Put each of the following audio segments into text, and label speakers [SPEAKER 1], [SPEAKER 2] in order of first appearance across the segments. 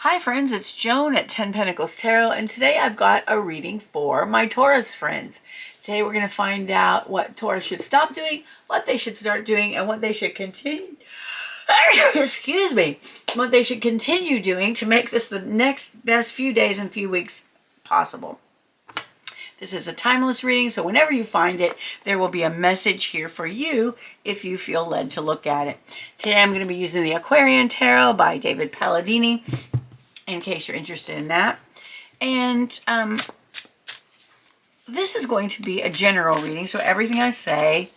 [SPEAKER 1] Hi friends, it's Joan at 10 Pentacles Tarot, and today I've got a reading for my Taurus friends. Today we're going to find out what Taurus should stop doing, what they should start doing, and what they should continue excuse me, what they should continue doing to make this the next best few days and few weeks possible. This is a timeless reading, so whenever you find it, there will be a message here for you if you feel led to look at it. Today I'm going to be using the Aquarian Tarot by David Palladini, in case you're interested in that. And this is going to be a general reading, so everything I say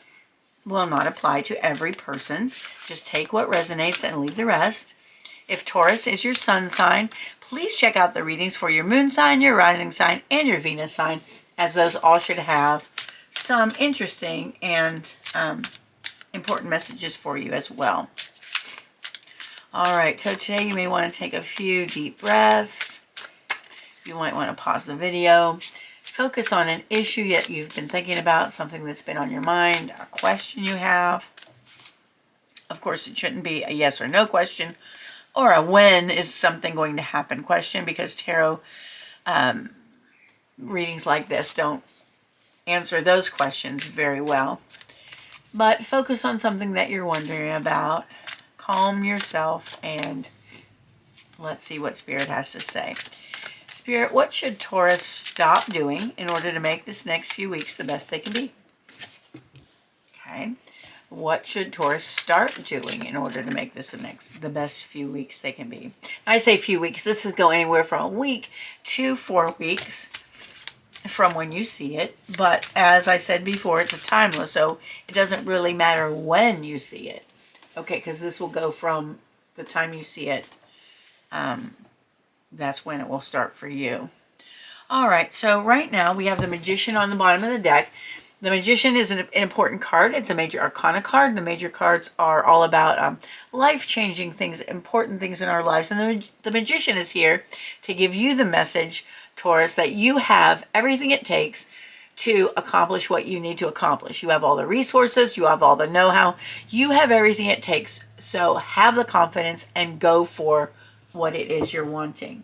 [SPEAKER 1] will not apply to every person. Just take what resonates and leave the rest. If Taurus is your sun sign, please check out the readings for your moon sign, your rising sign, and your Venus sign, as those all should have some interesting and important messages for you as well. All right, so today you may want to take a few deep breaths. You might want to pause the video. Focus on an issue that you've been thinking about, something that's been on your mind, a question you have. Of course, it shouldn't be a yes or no question or a when is something going to happen question, because tarot readings like this don't answer those questions very well. But focus on something that you're wondering about. Calm yourself and let's see what Spirit has to say. Spirit, what should Taurus stop doing in order to make this next few weeks the best they can be? Okay. What should Taurus start doing in order to make this the best few weeks they can be? I say few weeks. This is go anywhere from a week to 4 weeks from when you see it. But as I said before, it's a timeless, so it doesn't really matter when you see it. Okay, because this will go from the time you see it. That's when it will start for you. All right, so right now we have the Magician on the bottom of the deck. The Magician is an important card. It's a major arcana card. The major cards are all about life-changing things, important things in our lives. And the Magician is here to give you the message, Taurus, that you have everything it takes to accomplish what you need to accomplish. You have all the resources, you have all the know-how, you have everything it takes. So have the confidence and go for what it is you're wanting.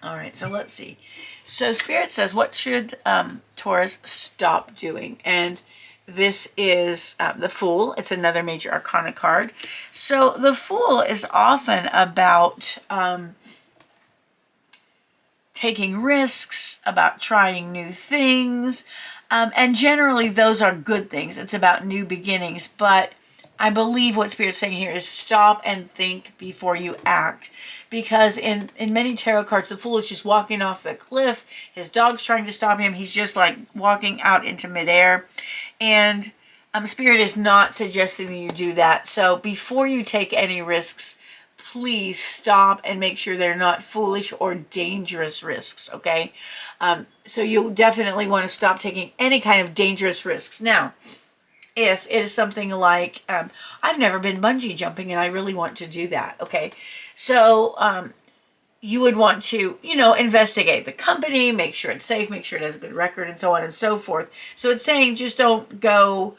[SPEAKER 1] All right, so let's see. So Spirit says, what should Taurus stop doing? And this is the Fool. It's another major arcana card. So the Fool is often about taking risks, about trying new things, and generally those are good things. It's about new beginnings, but I believe what Spirit's saying here is stop and think before you act, because in many tarot cards, the Fool is just walking off the cliff. His dog's trying to stop him. He's just like walking out into midair, and Spirit is not suggesting that you do that. So before you take any risks, please stop and make sure they're not foolish or dangerous risks, okay? So you'll definitely want to stop taking any kind of dangerous risks. Now, if it is something like, I've never been bungee jumping and I really want to do that, okay? So you would want to, investigate the company, make sure it's safe, make sure it has a good record, and so on and so forth. So it's saying just don't go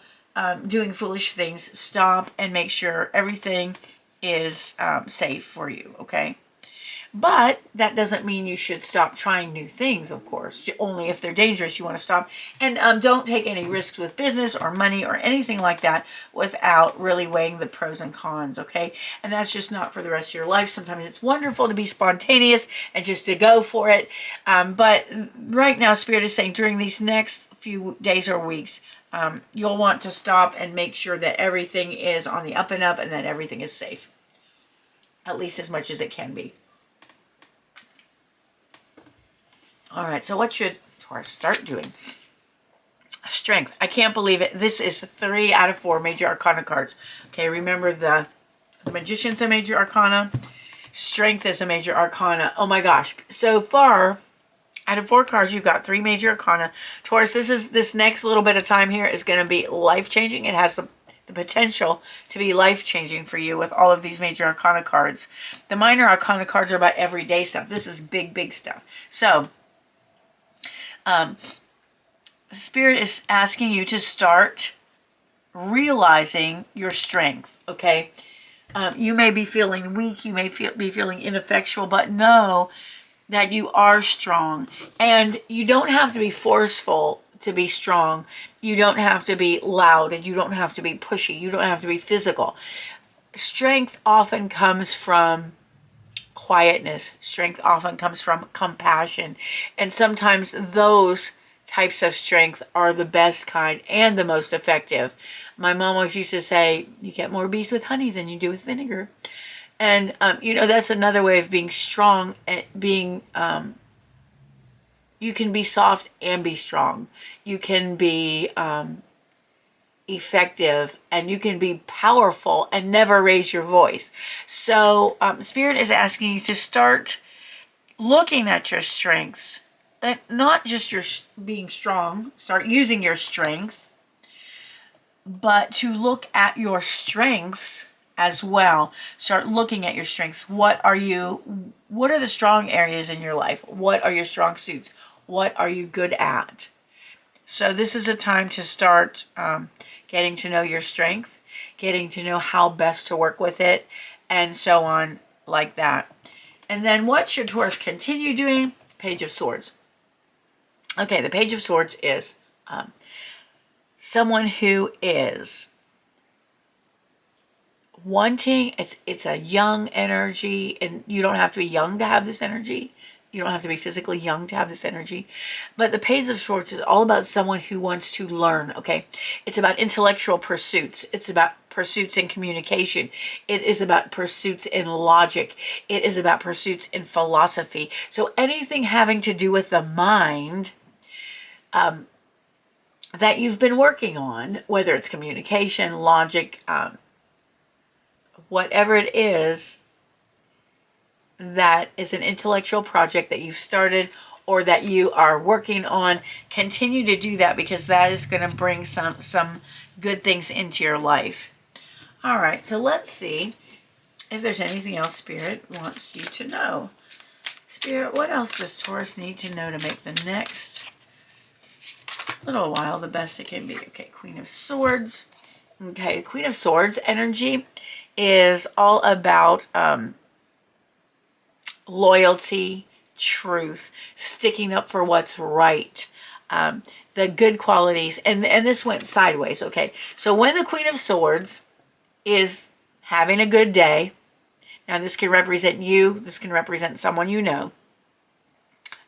[SPEAKER 1] doing foolish things. Stop and make sure everything is safe for you, okay? But that doesn't mean you should stop trying new things, of course. Only if they're dangerous you want to stop. And don't take any risks with business or money or anything like that without really weighing the pros and cons, okay? And that's just not for the rest of your life. Sometimes it's wonderful to be spontaneous and just to go for it. But right now, Spirit is saying during these next few days or weeks, you'll want to stop and make sure that everything is on the up and up and that everything is safe. At least as much as it can be. All right, so what should Taurus start doing? Strength. I can't believe it. This is 3 out of 4 major arcana cards. Okay, remember the Magician's a major arcana. Strength is a major arcana. Oh my gosh. So far, out of 4 cards, you've got 3 major arcana. Taurus, this next little bit of time here is going to be life-changing. It has the potential to be life-changing for you with all of these major arcana cards. The minor arcana cards are about everyday stuff. This is big, big stuff. So, Spirit is asking you to start realizing your strength, okay? You may be feeling weak, you may be feeling ineffectual, but know that you are strong. And you don't have to be forceful to be strong. You don't have to be loud, and you don't have to be pushy. You don't have to be physical. Strength often comes from quietness. Strength often comes from compassion. And sometimes those types of strength are the best kind and the most effective. My mom always used to say, you get more bees with honey than you do with vinegar. And, that's another way of being strong and being, you can be soft and be strong. You can be effective, and you can be powerful and never raise your voice. So Spirit is asking you to start looking at your strengths, and not just your being strong. Start using your strength, but to look at your strengths as well. Start looking at your strengths. What are the strong areas in your life? What are your strong suits? What are you good at? So this is a time to start getting to know your strength, getting to know how best to work with it, and so on, like that. And then what should Taurus continue doing? Page of Swords. Okay, the Page of Swords is someone who is wanting, it's a young energy, and you don't have to be young to have this energy. You don't have to be physically young to have this energy. But the Page of Swords is all about someone who wants to learn, okay? It's about intellectual pursuits. It's about pursuits in communication. It is about pursuits in logic. It is about pursuits in philosophy. So anything having to do with the mind that you've been working on, whether it's communication, logic, whatever it is, that is an intellectual project that you've started or that you are working on, continue to do that, because that is going to bring some good things into your life. All right, so let's see if there's anything else Spirit wants you to know. Spirit, what else does Taurus need to know to make the next little while the best it can be? Okay, Queen of Swords. Okay, Queen of Swords energy is all about loyalty, truth, sticking up for what's right, the good qualities. And this went sideways, okay? So when the Queen of Swords is having a good day, now this can represent you, this can represent someone you know,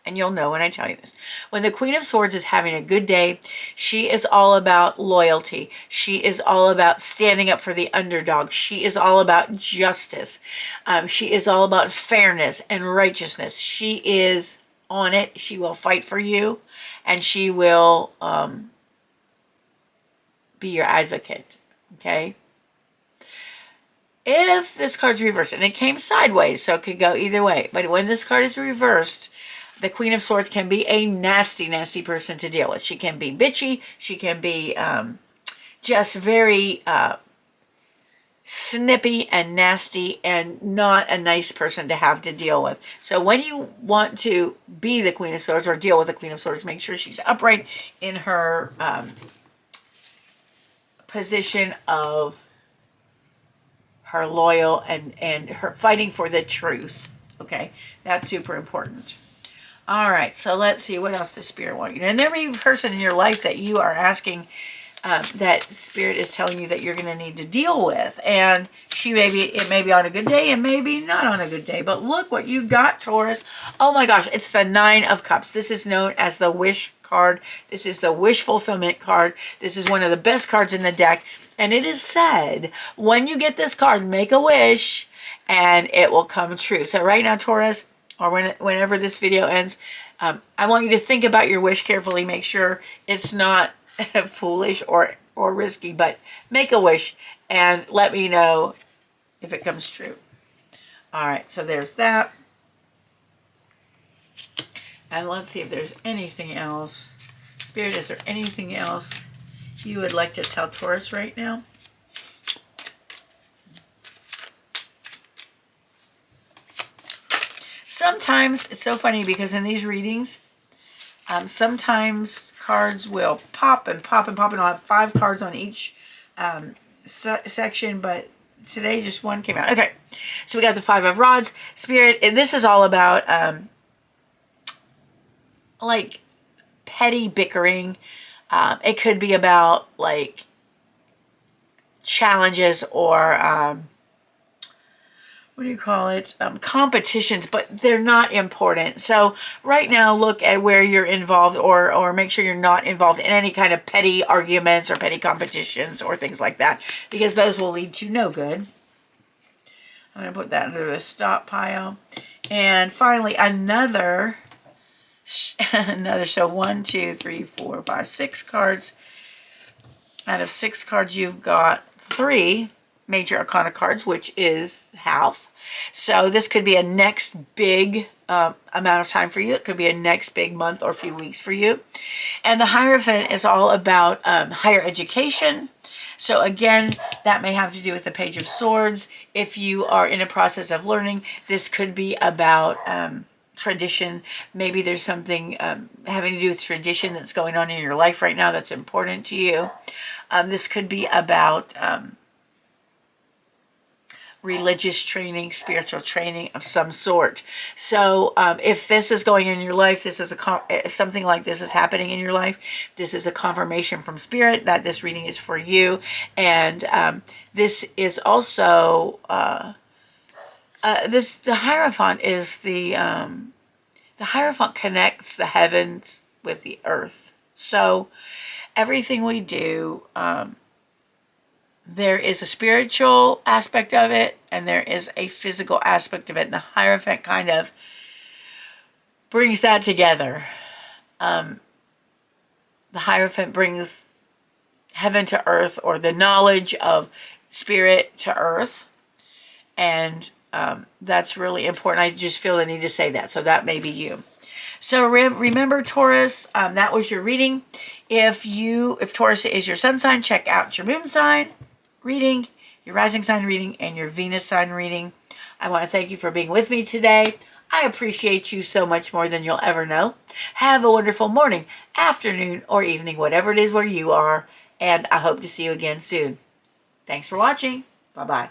[SPEAKER 1] and you'll know when I tell you this. When the Queen of Swords is having a good day, she is all about loyalty. She is all about standing up for the underdog. She is all about justice. She is all about fairness and righteousness. She is on it. She will fight for you, and she will be your advocate, okay? If this card's reversed, and it came sideways, so it could go either way, but when this card is reversed, the Queen of Swords can be a nasty, nasty person to deal with. She can be bitchy. She can be just very snippy and nasty, and not a nice person to have to deal with. So when you want to be the Queen of Swords or deal with the Queen of Swords, make sure she's upright in her position of her loyal and her fighting for the truth. Okay, that's super important. All right, so let's see, what else does Spirit want you to know? And there may be a person in your life that you are asking, that Spirit is telling you that you're going to need to deal with. And it may be on a good day and maybe not on a good day. But look what you got, Taurus. Oh my gosh, it's the Nine of Cups. This is known as the Wish card. This is the Wish Fulfillment card. This is one of the best cards in the deck. And it is said, when you get this card, make a wish and it will come true. So right now, Taurus, or whenever this video ends, I want you to think about your wish carefully. Make sure it's not foolish or risky, but make a wish and let me know if it comes true. All right, so there's that. And let's see if there's anything else. Spirit, is there anything else you would like to tell Taurus right now? Sometimes, it's so funny because in these readings, sometimes cards will pop and pop and pop, and I'll have 5 cards on each section, but today just one came out. Okay, so we got the Five of Rods, Spirit. And this is all about like petty bickering. It could be about like challenges or what do you call it? Competitions, but they're not important. So right now, look at where you're involved, or make sure you're not involved in any kind of petty arguments or petty competitions or things like that, because those will lead to no good. I'm going to put that under the stop pile. And finally, another, so 1, 2, 3, 4, 5, 6 cards. Out of 6 cards, you've got 3 major arcana cards, which is half. So this could be a next big amount of time for you. It could be a next big month or few weeks for you. And the Hierophant is all about higher education. So again, that may have to do with the Page of Swords. If you are in a process of learning, this could be about tradition. Maybe there's something having to do with tradition that's going on in your life right now that's important to you. This could be about religious training, spiritual training of some sort. So if this is going in your life, this is if something like this is happening in your life, this is a confirmation from Spirit that this reading is for you. And this is also the Hierophant is the Hierophant connects the heavens with the earth. So everything we do, there is a spiritual aspect of it, and there is a physical aspect of it. And the Hierophant kind of brings that together. The Hierophant brings heaven to earth, or the knowledge of spirit to earth. And that's really important. I just feel the need to say that. So that may be you. So remember, Taurus, that was your reading. If Taurus is your sun sign, check out your moon sign reading, your rising sign reading, and your Venus sign reading. I want to thank you for being with me today. I appreciate you so much more than you'll ever know. Have a wonderful morning, afternoon, or evening, whatever it is where you are, and I hope to see you again soon. Thanks for watching. Bye-bye.